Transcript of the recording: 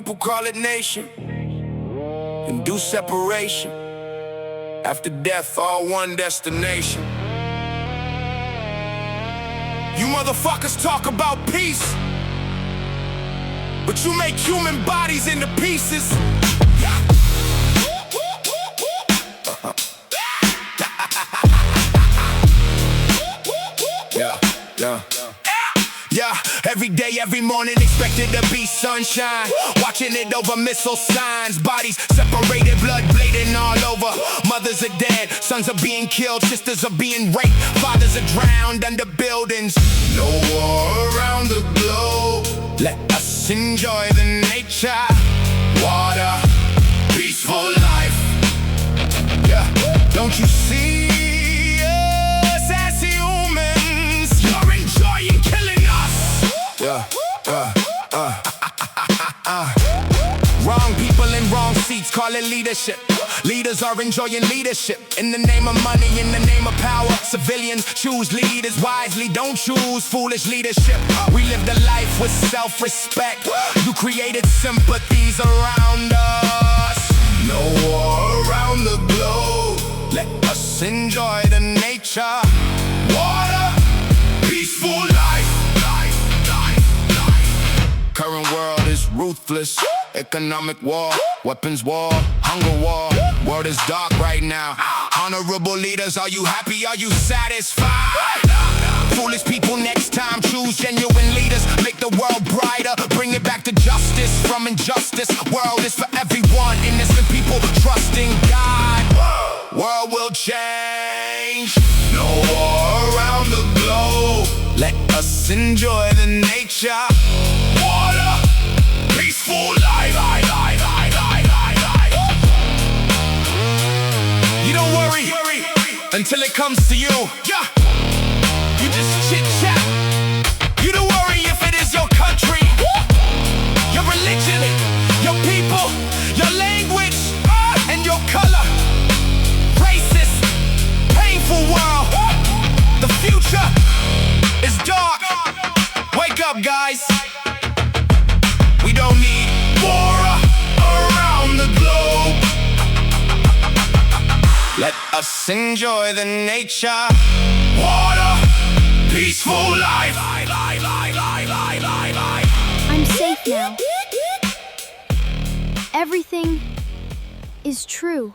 people call it nation. And do separation. After death, all one destination. You motherfuckers talk about peace, but you make human bodies into pieces. Yeah, every day, every morning, expected to be sunshine. Watching it over missile signs. Bodies separated, blood bleeding all over. Mothers are dead, sons are being killed, sisters are being raped, fathers are drowned under buildings. No war around the globe. Let us enjoy the nature. Water, peaceful life. Yeah, don't you see? Wrong people in wrong seats, call it leadership. Leaders are enjoying leadership in the name of money, in the name of power. Civilians choose leaders wisely, don't choose foolish leadership. We live the life with self-respect. You created sympathies around us. No war around the globe. Let us enjoy the nature. Water, peaceful life. Current world is ruthless. Economic war, weapons war, hunger war. World is dark right now. Honorable leaders, are you happy? Are you satisfied? Foolish people, next time choose genuine leaders. Make the world brighter, bring it back to justice from injustice. World is for everyone, innocent people trusting God. World will change. No war around the globe. Let us enjoy the nature. Water, peaceful life. You don't worry until it comes to you. Yeah. You just chit chat. You don't worry if it is your country, your religion, your people, your language, and your color. Racist, painful world. The future is dark. Wake up, guys. We don't need war around the globe. Let us enjoy the nature. Water, peaceful life. I'm safe now. Everything is true.